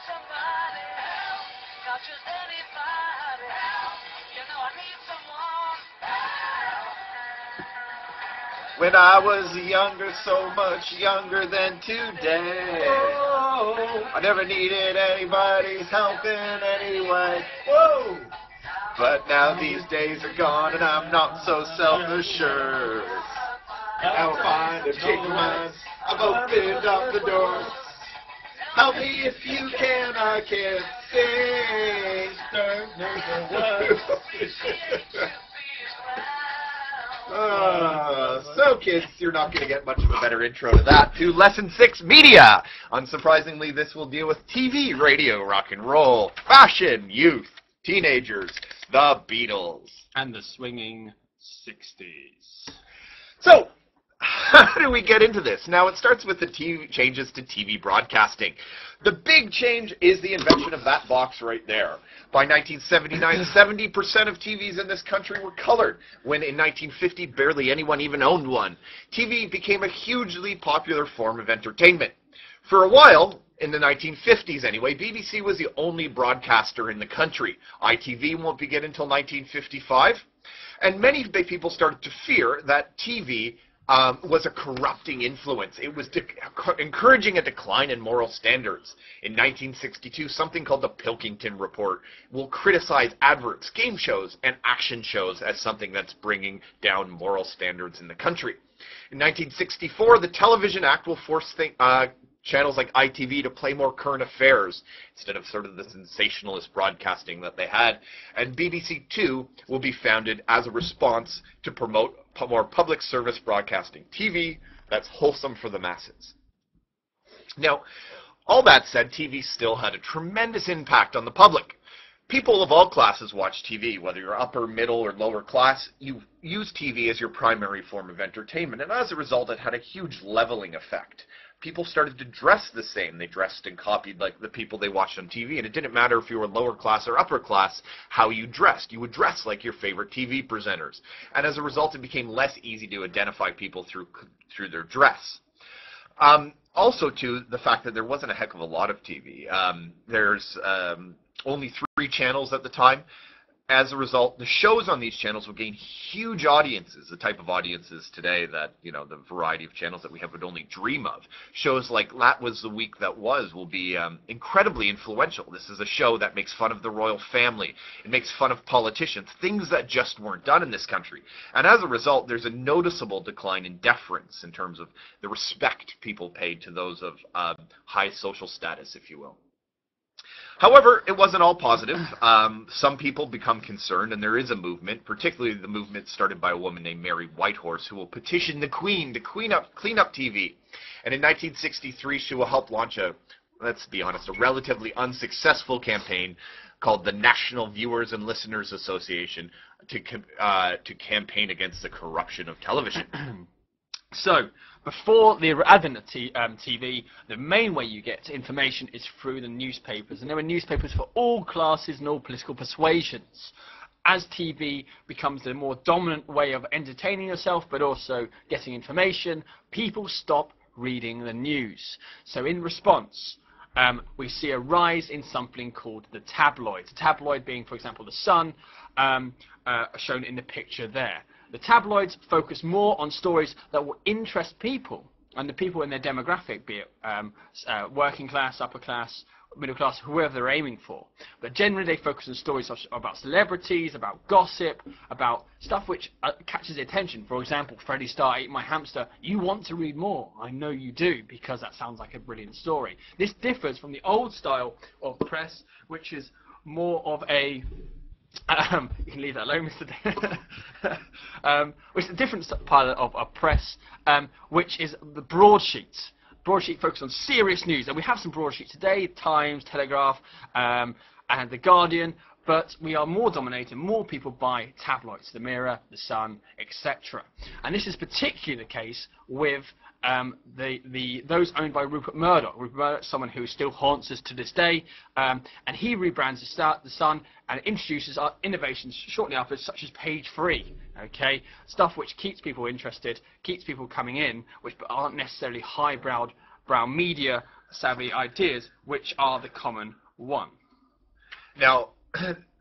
somebody help, not just anybody help. You know I need someone help. When I was younger, so much younger than today, I never needed anybody's help in any way. Whoa! But now these days are gone and I'm not so self-assured. Now I find a change of minds, I've opened up the doors. Help me if you can, I can't sing. So kids, you're not going to get much of a better intro to that. To Lesson 6, Media. Unsurprisingly, this will deal with TV, radio, rock and roll, fashion, youth, teenagers, the Beatles. And the swinging 60s. So, how do we get into this? Now, it starts with the changes to TV broadcasting. The big change is the invention of that box right there. By 1979, 70% of TVs in this country were colored, when in 1950, barely anyone even owned one. TV became a hugely popular form of entertainment. For a while, in the 1950s anyway, BBC was the only broadcaster in the country. ITV won't begin until 1955. And many big people started to fear that TV was a corrupting influence. It was encouraging a decline in moral standards. In 1962, something called the Pilkington Report will criticize adverts, game shows, and action shows as something that's bringing down moral standards in the country. In 1964, the Television Act will force channels like ITV to play more current affairs instead of sort of the sensationalist broadcasting that they had. And BBC Two will be founded as a response to promote more public service broadcasting. TV that's wholesome for the masses. Now, all that said, TV still had a tremendous impact on the public. People of all classes watch TV, whether you're upper, middle, or lower class. You use TV as your primary form of entertainment, and as a result, it had a huge leveling effect. People started to dress the same. They dressed and copied like the people they watched on TV, and it didn't matter if you were lower class or upper class how you dressed. You would dress like your favorite TV presenters. And as a result, it became less easy to identify people through their dress. Also, too, the fact that there wasn't a heck of a lot of TV. There's only 3 channels at the time. As a result, the shows on these channels would gain huge audiences, the type of audiences today that, you know, the variety of channels that we have would only dream of. Shows like That Was the Week That Was will be incredibly influential. This is a show that makes fun of the royal family. It makes fun of politicians, things that just weren't done in this country. And as a result, there's a noticeable decline in deference in terms of the respect people paid to those of high social status, if you will. However, it wasn't all positive. Some people become concerned, and there is a movement, particularly the movement started by a woman named Mary Whitehorse, who will petition the Queen to clean up TV. And in 1963, she will help launch let's be honest, a relatively unsuccessful campaign called the National Viewers and Listeners Association to campaign against the corruption of television. So, before the advent of TV, the main way you get information is through the newspapers. And there were newspapers for all classes and all political persuasions. As TV becomes the more dominant way of entertaining yourself, but also getting information, people stop reading the news. So in response, we see a rise in something called the tabloids. The tabloid being, for example, The Sun, shown in the picture there. The tabloids focus more on stories that will interest people, and the people in their demographic, be it working class, upper class, middle class, whoever they're aiming for. But generally they focus on stories about celebrities, about gossip, about stuff which catches the attention. For example, Freddie Starr ate my hamster. You want to read more. I know you do, because that sounds like a brilliant story. This differs from the old style of press, which is more of a... you can leave that alone, Mr. Which is a different part of press, which is the broadsheets. Broadsheet focus on serious news, and we have some broadsheets today: Times, Telegraph, and The Guardian. But we are more dominated, more people buy tabloids, The Mirror, The Sun, etc. And this is particularly the case with those owned by Rupert Murdoch. Rupert Murdoch, someone who still haunts us to this day, and he rebrands The Sun and introduces innovations shortly after, such as Page 3. Okay, stuff which keeps people interested, keeps people coming in, which aren't necessarily highbrow media savvy ideas, which are the common one. Now,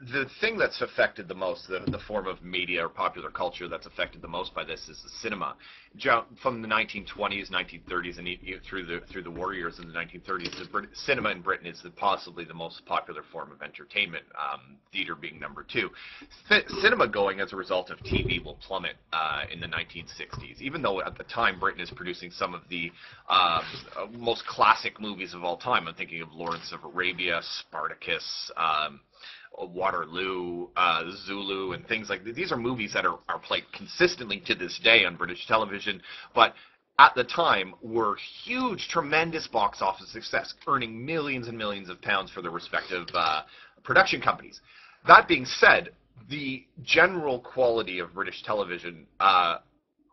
the thing that's affected the most, the form of media or popular culture that's affected the most by this is the cinema. From the 1920s, 1930s, and through the war years in the 1930s, cinema in Britain is possibly the most popular form of entertainment, theater being number two. Cinema going as a result of TV will plummet in the 1960s, even though at the time Britain is producing some of the most classic movies of all time. I'm thinking of Lawrence of Arabia, Spartacus, Waterloo, Zulu, and things like that. These are movies that are played consistently to this day on British television, but at the time were huge, tremendous box office success, earning millions and millions of pounds for their respective production companies. That being said, the general quality of British television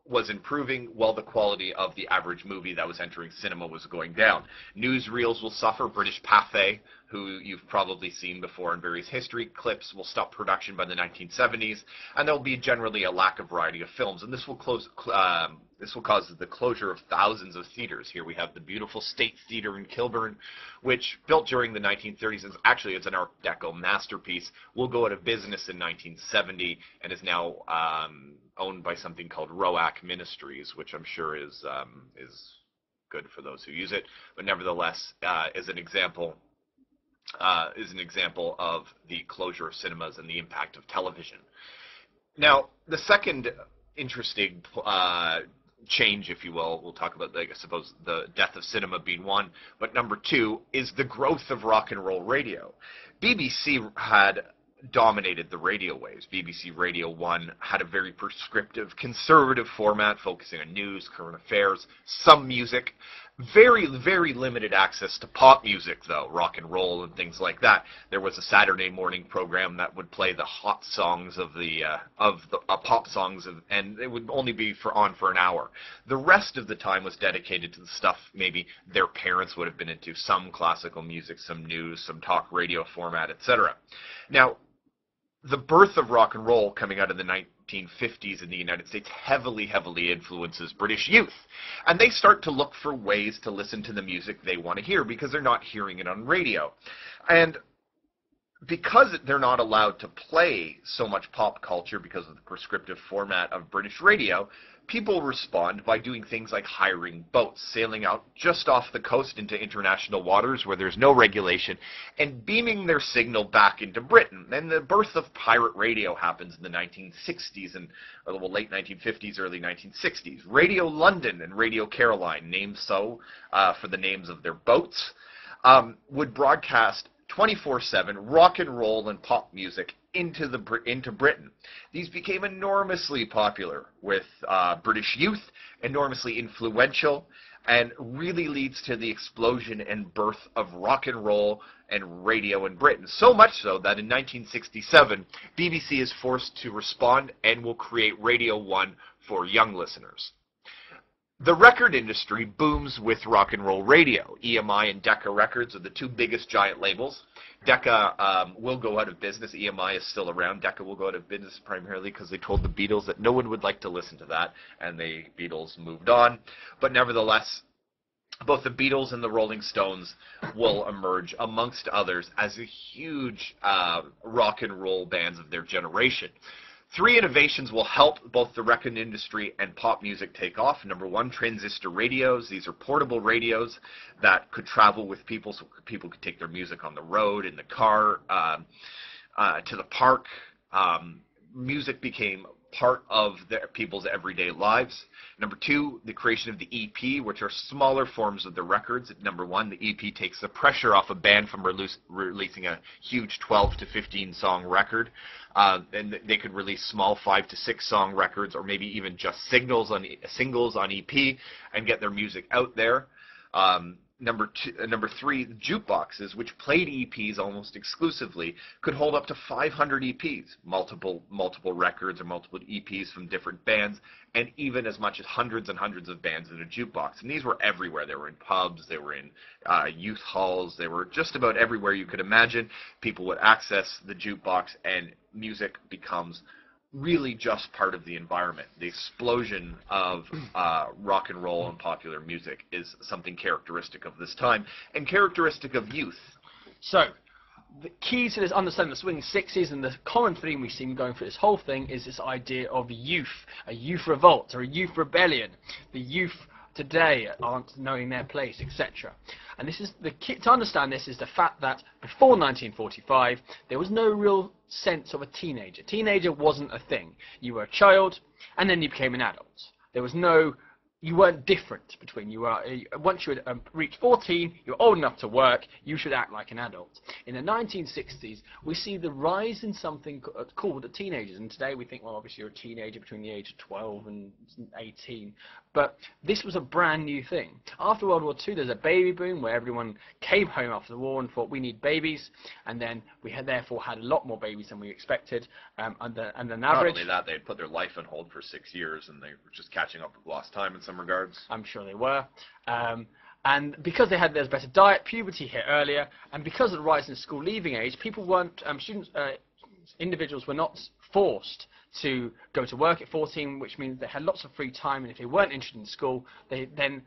was improving while the quality of the average movie that was entering cinema was going down. Newsreels will suffer. British Pathé, who you've probably seen before in various history clips, will stop production by the 1970s, and there will be generally a lack of variety of films, and this will cause the closure of thousands of theaters. Here we have the beautiful State Theatre in Kilburn, which, built during the 1930s, it's an Art Deco masterpiece, will go out of business in 1970 and is now owned by something called ROAC Ministries, which I'm sure is good for those who use it, but nevertheless is an example of the closure of cinemas and the impact of television. Now, the second interesting change, if you will, we'll talk about, I suppose, the death of cinema being one, but number two is the growth of rock and roll radio. BBC had dominated the radio waves. BBC Radio 1 had a very prescriptive, conservative format focusing on news, current affairs, some music. Very, very limited access to pop music, though, rock and roll and things like that. There was a Saturday morning program that would play the hot songs of the pop songs, and it would only be on for an hour. The rest of the time was dedicated to the stuff maybe their parents would have been into, some classical music, some news, some talk radio format, etc. Now, the birth of rock and roll coming out of the 1950s in the United States heavily influences British youth. And they start to look for ways to listen to the music they want to hear because they're not hearing it on radio. And because they're not allowed to play so much pop culture because of the prescriptive format of British radio, people respond by doing things like hiring boats, sailing out just off the coast into international waters where there's no regulation, and beaming their signal back into Britain. And the birth of pirate radio happens in the 1960s and late 1950s, early 1960s. Radio London and Radio Caroline, named so for the names of their boats, would broadcast 24/7 rock and roll and pop music into Britain. These became enormously popular with British youth, enormously influential, and really leads to the explosion and birth of rock and roll and radio in Britain. So much so that in 1967, BBC is forced to respond and will create Radio 1 for young listeners. The record industry booms with rock and roll radio. EMI and Decca Records are the two biggest giant labels. Decca will go out of business. EMI is still around. Decca will go out of business primarily because they told the Beatles that no one would like to listen to that, and the Beatles moved on. But nevertheless, both the Beatles and the Rolling Stones will emerge, amongst others, as a huge rock and roll bands of their generation. Three innovations will help both the record industry and pop music take off. Number one, transistor radios. These are portable radios that could travel with people, so people could take their music on the road, in the car, to the park. Music became part of people's everyday lives. Number two, the creation of the EP, which are smaller forms of the records. Number one, the EP takes the pressure off a band from releasing a huge 12 to 15 song record. And they could release small 5 to 6 song records, or maybe even just singles on EP, and get their music out there. Number three, jukeboxes, which played EPs almost exclusively, could hold up to 500 EPs, multiple records or multiple EPs from different bands, and even as much as hundreds and hundreds of bands in a jukebox. And these were everywhere. They were in pubs, they were in youth halls, they were just about everywhere you could imagine. People would access the jukebox, and music becomes really just part of the environment. The explosion of rock and roll and popular music is something characteristic of this time and characteristic of youth. So, the key to this understanding the swinging 60s, and the common theme we see going through this whole thing, is this idea of youth, a youth revolt or a youth rebellion. The youth today aren't knowing their place, etc. And this is the key to understand. This is the fact that before 1945 there was no real sense of a teenager. Teenager wasn't a thing. You were a child and then you became an adult. There was no, you weren't different between you were once you had reached 14, you're old enough to work, you should act like an adult. In the 1960s we see the rise in something called the teenagers, and today we think, well, obviously you're a teenager between the age of 12 and 18, but this was a brand new thing. After World War II there's a baby boom where everyone came home after the war and thought we need babies, and then we had therefore had a lot more babies than we expected, and an average. Not only that, they had put their life on hold for 6 years and they were just catching up with lost time in some regards. I'm sure they were. And because they had their better diet, puberty hit earlier, and because of the rise in school leaving age, people weren't, individuals were not forced to go to work at 14, which means they had lots of free time, and if they weren't interested in school, they then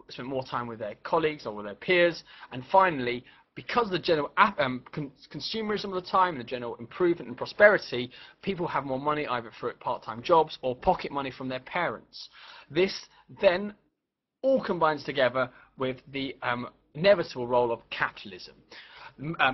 spent more time with their colleagues or with their peers. And finally, because of the general consumerism of the time and the general improvement and prosperity, people have more money either through part-time jobs or pocket money from their parents. This then all combines together with the inevitable role of capitalism.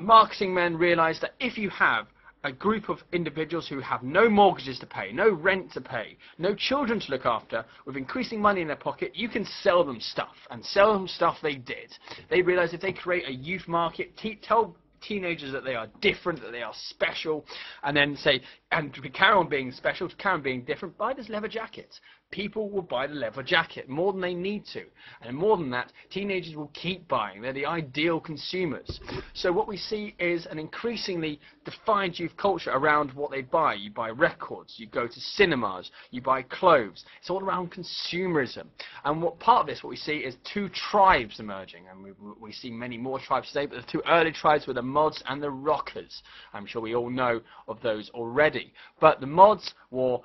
Marketing men realize that if you have a group of individuals who have no mortgages to pay, no rent to pay, no children to look after, with increasing money in their pocket, you can sell them stuff. And sell them stuff they did. They realized if they create a youth market, tell teenagers that they are different, that they are special, and then say, and to carry on being special, to carry on being different, buy this leather jacket. People will buy the leather jacket more than they need to. And more than that, teenagers will keep buying. They're the ideal consumers. So what we see is an increasingly defined youth culture around what they buy. You buy records, you go to cinemas, you buy clothes. It's all around consumerism. And what part of this, what we see is two tribes emerging. And we see many more tribes today, but the two early tribes were the mods and the rockers. I'm sure we all know of those already. But the mods wore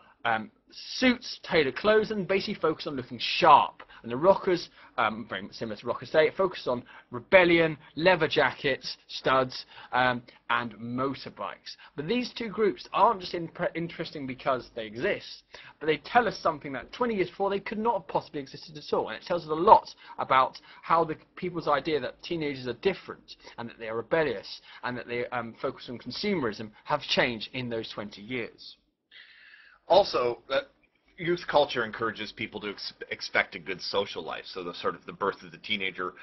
suits, tailored clothes, and basically focus on looking sharp. And the rockers, very similar to rockers today, focus on rebellion, leather jackets, studs, and motorbikes. But these two groups aren't just interesting because they exist, but they tell us something that 20 years before they could not have possibly existed at all. And it tells us a lot about how the people's idea that teenagers are different and that they are rebellious and that they focus on consumerism have changed in those 20 years. Also, youth culture encourages people to expect a good social life. So the sort of the birth of the teenager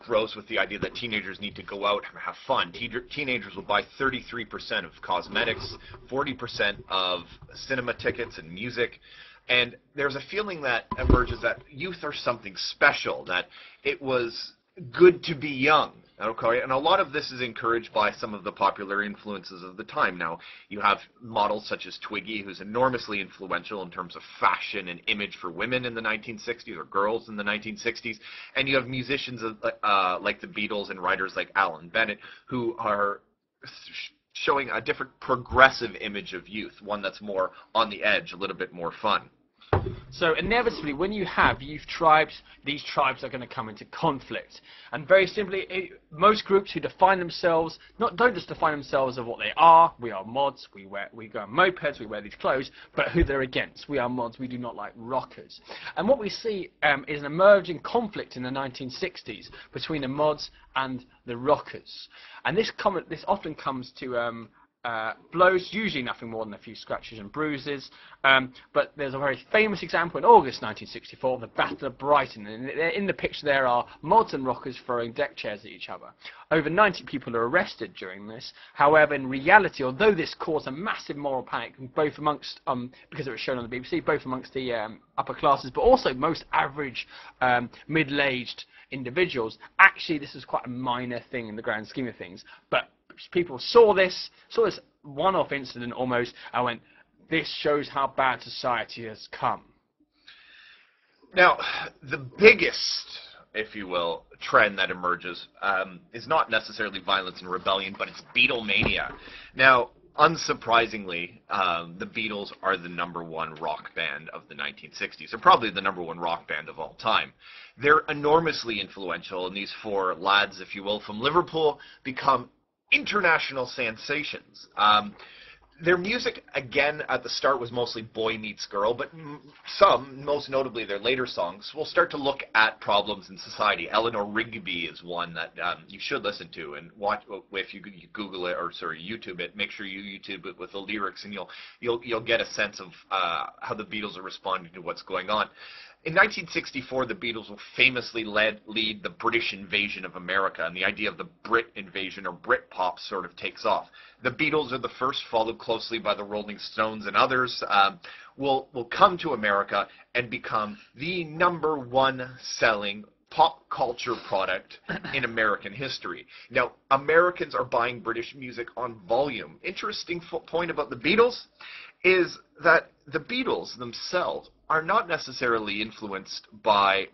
grows with the idea that teenagers need to go out and have fun. Teenagers will buy 33% of cosmetics, 40% of cinema tickets and music. And there's a feeling that emerges that youth are something special, that it was good to be young. Okay, and a lot of this is encouraged by some of the popular influences of the time. Now, you have models such as Twiggy, who's enormously influential in terms of fashion and image for women in the 1960s, or girls in the 1960s, and you have musicians like the Beatles and writers like Alan Bennett, who are showing a different progressive image of youth, one that's more on the edge, a little bit more fun. So inevitably, when you have youth tribes, these tribes are going to come into conflict. And very simply, most groups who define themselves, don't just define themselves of what they are. We are mods, we go on mopeds, we wear these clothes, but who they're against. We are mods, we do not like rockers. And what we see is an emerging conflict in the 1960s between the mods and the rockers. And this often comes to blows, usually nothing more than a few scratches and bruises, but there's a very famous example in August 1964, the Battle of Brighton, and in the picture there are mods and rockers throwing deck chairs at each other. Over 90 people are arrested during this. However, in reality, although this caused a massive moral panic, both amongst, because it was shown on the BBC, both amongst the upper classes, but also most average middle-aged individuals, actually this is quite a minor thing in the grand scheme of things, but people saw this one-off incident almost, and went, this shows how bad society has come. Now, the biggest, if you will, trend that emerges is not necessarily violence and rebellion, but it's Beatlemania. Now, unsurprisingly, the Beatles are the #1 rock band of the 1960s. They're probably the #1 rock band of all time. They're enormously influential, and these four lads, if you will, from Liverpool become international sensations. Their music, again, at the start was mostly boy meets girl, but some, most notably their later songs, will start to look at problems in society. Eleanor Rigby is one that you should listen to, and watch if you Google it, or sorry, YouTube it. Make sure you YouTube it with the lyrics, and you'll get a sense of how the Beatles are responding to what's going on. In 1964, the Beatles will famously lead the British invasion of America, and the idea of the Brit invasion, or Britpop, sort of takes off. The Beatles are the first, followed closely by the Rolling Stones and others, will come to America and become the #1 selling pop culture product in American history. Now, Americans are buying British music on volume. Interesting point about the Beatles is that the Beatles themselves are not necessarily influenced by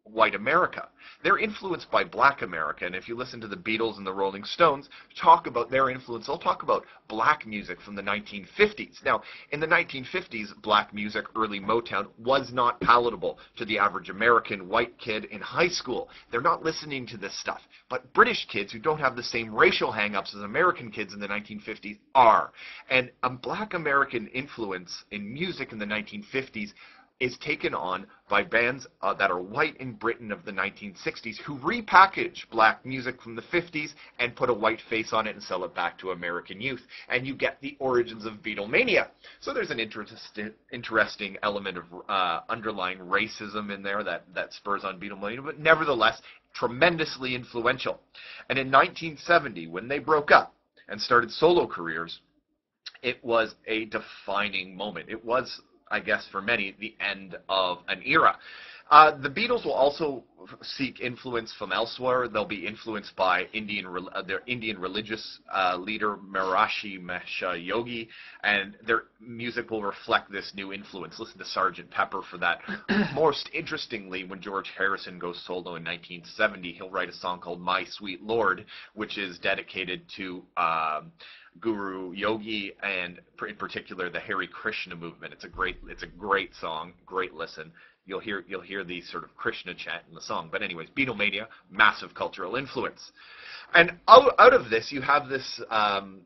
white America. They're influenced by black America. And if you listen to the Beatles and the Rolling Stones talk about their influence, they'll talk about black music from the 1950s. Now, in the 1950s, black music, early Motown, was not palatable to the average American white kid in high school. They're not listening to this stuff. But British kids who don't have the same racial hang-ups as American kids in the 1950s are. And a black American influence in music in the 1950s is taken on by bands that are white in Britain of the 1960s who repackage black music from the 50s and put a white face on it and sell it back to American youth. And you get the origins of Beatlemania. So there's an interesting element of underlying racism in there that spurs on Beatlemania, but nevertheless tremendously influential. And in 1970, when they broke up and started solo careers, it was a defining moment. It was, I guess, for many, the end of an era. The Beatles will also seek influence from elsewhere. They'll be influenced by their Indian religious leader, Maharishi Mahesh Yogi, and their music will reflect this new influence. Listen to Sgt. Pepper for that. Most interestingly, when George Harrison goes solo in 1970, he'll write a song called My Sweet Lord, which is dedicated to Guru Yogi, and in particular the Hare Krishna movement. It's a great song, great listen. You'll hear the sort of Krishna chant in the song. But anyways, Beatlemania, massive cultural influence. And out of this, you have this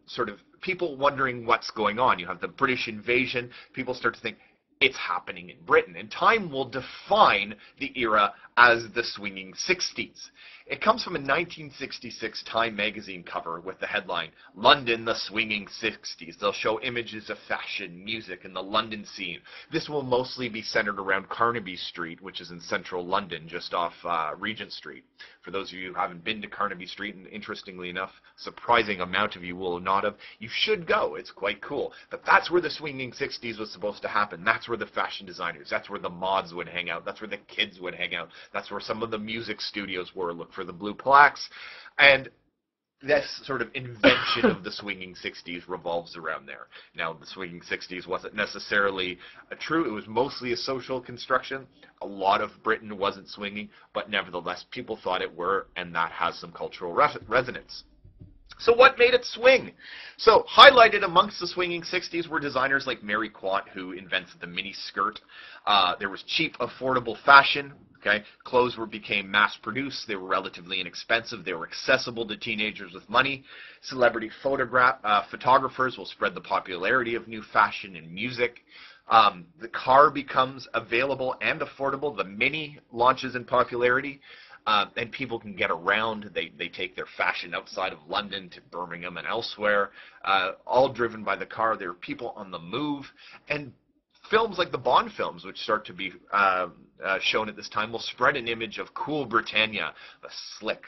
sort of people wondering what's going on. You have the British invasion. People start to think, it's happening in Britain. And time will define the era as the swinging 60s. It comes from a 1966 Time magazine cover with the headline, London, the Swinging 60s. They'll show images of fashion, music, and the London scene. This will mostly be centered around Carnaby Street, which is in central London, just off Regent Street. For those of you who haven't been to Carnaby Street, and interestingly enough, surprising amount of you will not have, you should go. It's quite cool. But that's where the swinging 60s was supposed to happen. That's where the fashion designers, that's where the mods would hang out. That's where the kids would hang out. That's where some of the music studios were. Look for the blue plaques. And this sort of invention of the swinging 60s revolves around there. Now, the swinging 60s wasn't necessarily true. It was mostly a social construction. A lot of Britain wasn't swinging, but nevertheless, people thought it were, and that has some cultural resonance. So what made it swing? So highlighted amongst the swinging 60s were designers like Mary Quant, who invented the mini skirt. There was cheap, affordable fashion. Okay, clothes became mass-produced. They were relatively inexpensive. They were accessible to teenagers with money. Celebrity photographers will spread the popularity of new fashion and music. The car becomes available and affordable. The Mini launches in popularity. And people can get around. They take their fashion outside of London to Birmingham and elsewhere, all driven by the car. There are people on the move. And films like the Bond films, which start to be shown at this time, will spread an image of cool Britannia, a slick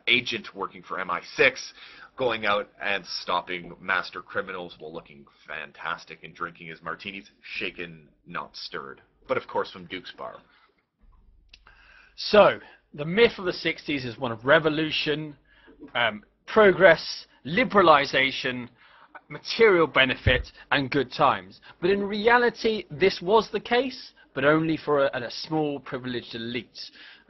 agent working for MI6, going out and stopping master criminals while looking fantastic and drinking his martinis, shaken, not stirred. But of course from Duke's Bar. So, the myth of the 60s is one of revolution, progress, liberalisation, material benefit, and good times. But in reality, this was the case, but only for a small privileged elite.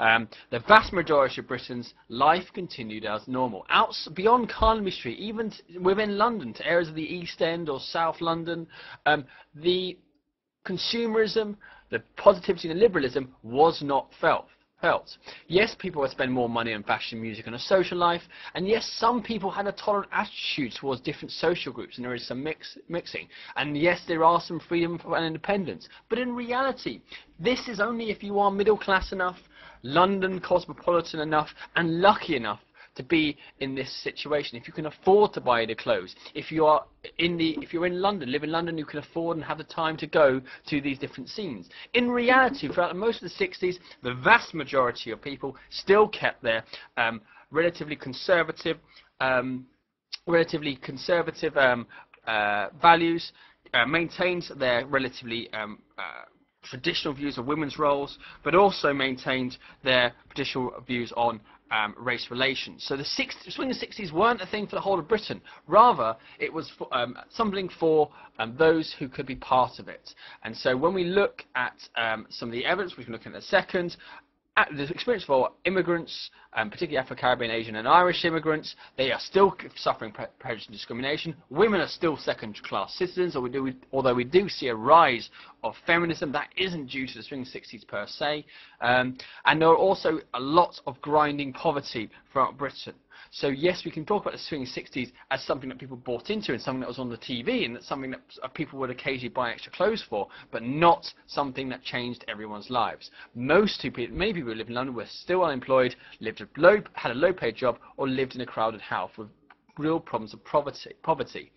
The vast majority of Britain's life continued as normal. Beyond Carnaby Street, even within London, to areas of the East End or South London, the consumerism, the positivity and liberalism was not felt. Yes, people would spend more money on fashion, music and a social life, and yes, some people had a tolerant attitude towards different social groups, and there is some mixing, and yes, there are some freedom and independence, but in reality, this is only if you are middle class enough, London cosmopolitan enough, and lucky enough to be in this situation. If you can afford to buy the clothes, if you're in London, live in London, you can afford and have the time to go to these different scenes. In reality, throughout most of the 60s, the vast majority of people still kept their relatively conservative values, maintained their relatively traditional views of women's roles, but also maintained their traditional views on race relations. So the swing of the 60s weren't a thing for the whole of Britain. Rather, it was something for those who could be part of it. And so when we look at some of the evidence, we can look at in a second, the experience for immigrants, particularly Afro-Caribbean, Asian and Irish immigrants, they are still suffering prejudice and discrimination. Women are still second-class citizens, although we do see a rise of feminism. That isn't due to the swing 60s per se. And there are also a lot of grinding poverty throughout Britain. So yes, we can talk about the swing 60s as something that people bought into and something that was on the TV and that's something that people would occasionally buy extra clothes for, but not something that changed everyone's lives. Most people, many people who live in London were still unemployed, had a low-paid job, or lived in a crowded house with real problems of poverty.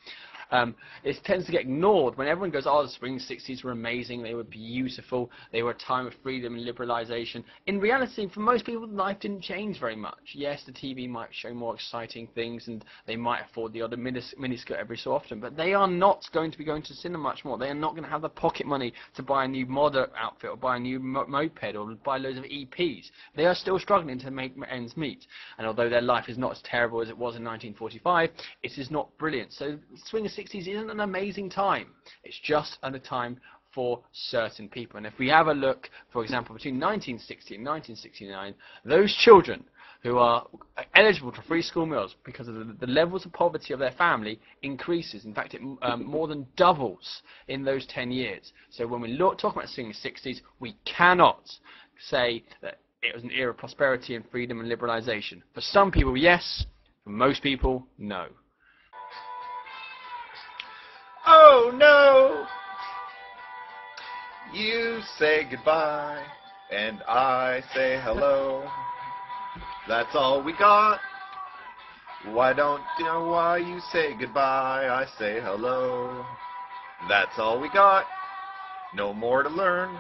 It tends to get ignored when everyone goes, oh, the spring 60s were amazing, they were beautiful, they were a time of freedom and liberalisation. In reality, for most people, life didn't change very much. Yes, the TV might show more exciting things and they might afford the odd miniskirt every so often, but they are not going to be going to cinema much more. They are not going to have the pocket money to buy a new modder outfit or buy a new moped or buy loads of EPs. They are still struggling to make ends meet. And although their life is not as terrible as it was in 1945, it is not brilliant. So swing of 60s isn't an amazing time. It's just a time for certain people. And if we have a look, for example, between 1960 and 1969, those children who are eligible for free school meals because of the levels of poverty of their family increases. In fact, it more than doubles in those 10 years. So when we talk about the 60s, we cannot say that it was an era of prosperity and freedom and liberalisation. For some people, yes. For most people, no. Oh no! You say goodbye, and I say hello. That's all we got. Why don't you know why you say goodbye? I say hello. That's all we got. No more to learn.